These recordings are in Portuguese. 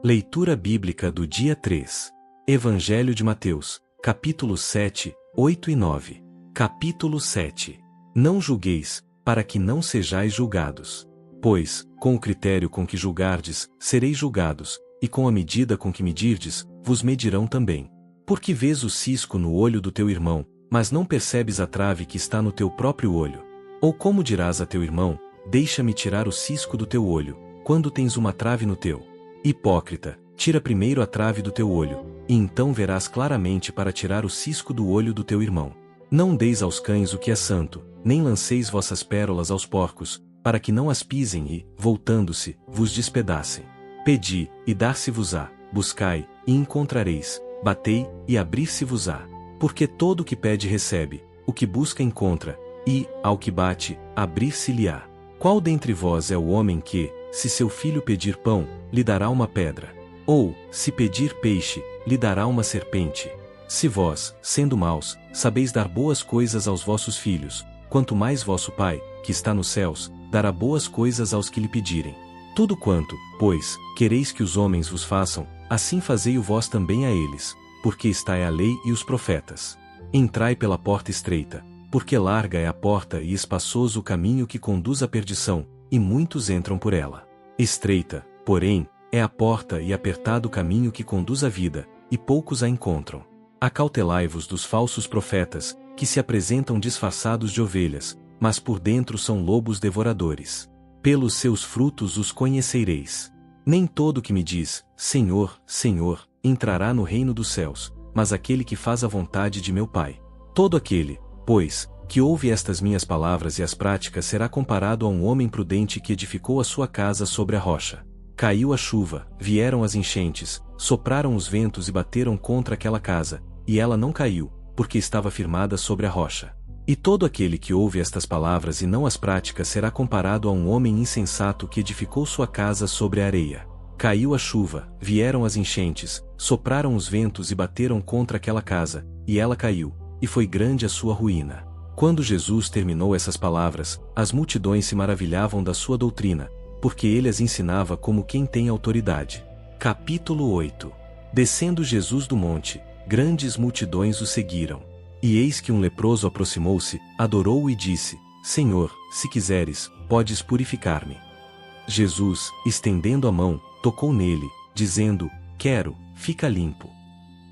Leitura bíblica do dia 3. Evangelho de Mateus, capítulo 7, 8 e 9. Capítulo 7. Não julgueis, para que não sejais julgados. Pois, com o critério com que julgardes, sereis julgados, e com a medida com que medirdes, vos medirão também. Porque vês o cisco no olho do teu irmão, mas não percebes a trave que está no teu próprio olho? Ou como dirás a teu irmão, deixa-me tirar o cisco do teu olho, quando tens uma trave no teu? Hipócrita, tira primeiro a trave do teu olho, e então verás claramente para tirar o cisco do olho do teu irmão. Não deis aos cães o que é santo, nem lanceis vossas pérolas aos porcos, para que não as pisem e, voltando-se, vos despedacem. Pedi, e dar-se-vos-á, buscai, e encontrareis, batei, e abrir-se-vos-á. Porque todo o que pede recebe, o que busca encontra, e, ao que bate, abrir-se-lhe-á. Qual dentre vós é o homem que, se seu filho pedir pão, lhe dará uma pedra? Ou, se pedir peixe, lhe dará uma serpente? Se vós, sendo maus, sabeis dar boas coisas aos vossos filhos, quanto mais vosso Pai, que está nos céus, dará boas coisas aos que lhe pedirem. Tudo quanto, pois, quereis que os homens vos façam, assim fazei-o vós também a eles, porque está é a lei e os profetas. Entrai pela porta estreita, porque larga é a porta e espaçoso o caminho que conduz à perdição, e muitos entram por ela. Estreita, porém, é a porta e apertado o caminho que conduz à vida, e poucos a encontram. Acautelai-vos dos falsos profetas, que se apresentam disfarçados de ovelhas, mas por dentro são lobos devoradores. Pelos seus frutos os conhecereis. Nem todo que me diz, Senhor, Senhor, entrará no reino dos céus, mas aquele que faz a vontade de meu Pai. Todo aquele, pois, que ouve estas minhas palavras e as práticas será comparado a um homem prudente que edificou a sua casa sobre a rocha. Caiu a chuva, vieram as enchentes, sopraram os ventos e bateram contra aquela casa, e ela não caiu, porque estava firmada sobre a rocha. E todo aquele que ouve estas palavras e não as práticas será comparado a um homem insensato que edificou sua casa sobre a areia. Caiu a chuva, vieram as enchentes, sopraram os ventos e bateram contra aquela casa, e ela caiu, e foi grande a sua ruína. Quando Jesus terminou essas palavras, as multidões se maravilhavam da sua doutrina, porque ele as ensinava como quem tem autoridade. Capítulo 8. Descendo Jesus do monte, grandes multidões o seguiram. E eis que um leproso aproximou-se, adorou-o e disse, Senhor, se quiseres, podes purificar-me. Jesus, estendendo a mão, tocou nele, dizendo, quero, fica limpo.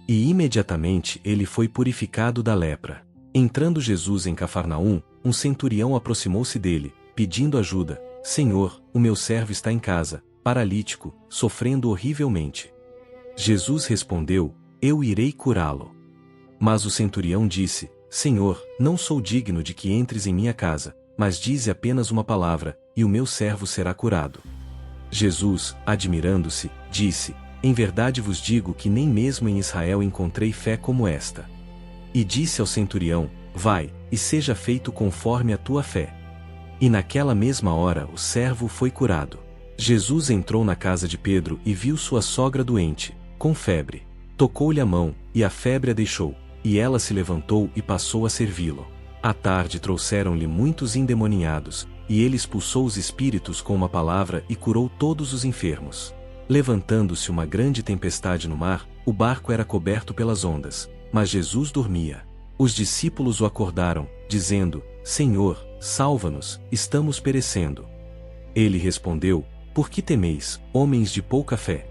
E imediatamente ele foi purificado da lepra. Entrando Jesus em Cafarnaum, um centurião aproximou-se dele, pedindo ajuda, Senhor, o meu servo está em casa, paralítico, sofrendo horrivelmente. Jesus respondeu, eu irei curá-lo. Mas o centurião disse, Senhor, não sou digno de que entres em minha casa, mas dize apenas uma palavra, e o meu servo será curado. Jesus, admirando-se, disse, em verdade vos digo que nem mesmo em Israel encontrei fé como esta. E disse ao centurião, vai, e seja feito conforme a tua fé. E naquela mesma hora o servo foi curado. Jesus entrou na casa de Pedro e viu sua sogra doente, com febre. Tocou-lhe a mão, e a febre a deixou, e ela se levantou e passou a servi-lo. À tarde trouxeram-lhe muitos endemoniados, e ele expulsou os espíritos com uma palavra e curou todos os enfermos. Levantando-se uma grande tempestade no mar, o barco era coberto pelas ondas, mas Jesus dormia. Os discípulos o acordaram, dizendo, Senhor, salva-nos, estamos perecendo. Ele respondeu, por que temeis, homens de pouca fé?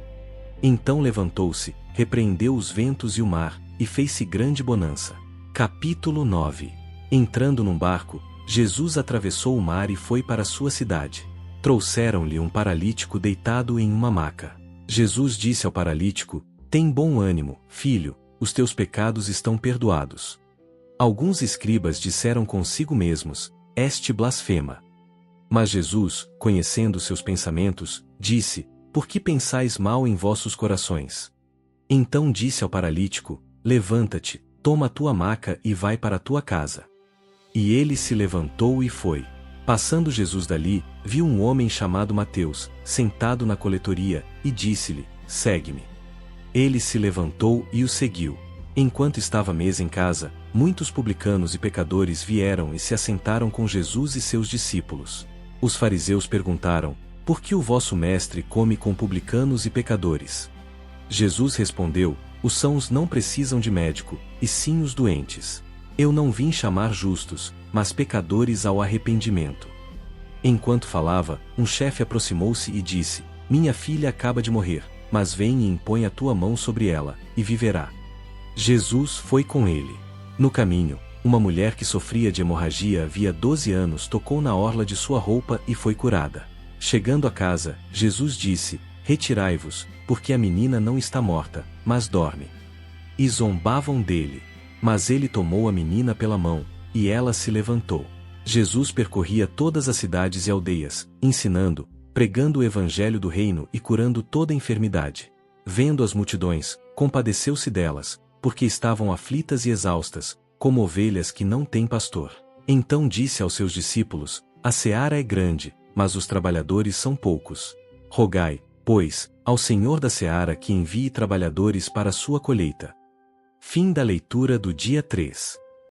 Então levantou-se, repreendeu os ventos e o mar, e fez-se grande bonança. Capítulo 9. Entrando num barco, Jesus atravessou o mar e foi para sua cidade. Trouxeram-lhe um paralítico deitado em uma maca. Jesus disse ao paralítico, tem bom ânimo, filho, os teus pecados estão perdoados. Alguns escribas disseram consigo mesmos, este blasfema. Mas Jesus, conhecendo seus pensamentos, disse, por que pensais mal em vossos corações? Então disse ao paralítico, levanta-te, toma a tua maca e vai para a tua casa. E ele se levantou e foi. Passando Jesus dali, viu um homem chamado Mateus, sentado na coletoria, e disse-lhe, segue-me. Ele se levantou e o seguiu. Enquanto estava à mesa em casa, muitos publicanos e pecadores vieram e se assentaram com Jesus e seus discípulos. Os fariseus perguntaram, Por que o vosso mestre come com publicanos e pecadores? Jesus respondeu: os sãos não precisam de médico, e sim os doentes. Eu não vim chamar justos, mas pecadores ao arrependimento. Enquanto falava, um chefe aproximou-se e disse: minha filha acaba de morrer, mas vem e impõe a tua mão sobre ela, e viverá. Jesus foi com ele. No caminho, uma mulher que sofria de hemorragia havia 12 anos tocou na orla de sua roupa e foi curada. Chegando a casa, Jesus disse: retirai-vos, porque a menina não está morta, mas dorme. E zombavam dele. Mas ele tomou a menina pela mão, e ela se levantou. Jesus percorria todas as cidades e aldeias, ensinando, pregando o evangelho do reino e curando toda enfermidade. Vendo as multidões, compadeceu-se delas, porque estavam aflitas e exaustas, como ovelhas que não têm pastor. Então disse aos seus discípulos: a seara é grande, mas os trabalhadores são poucos. Rogai, pois, ao Senhor da seara que envie trabalhadores para a sua colheita. Fim da leitura do dia 3.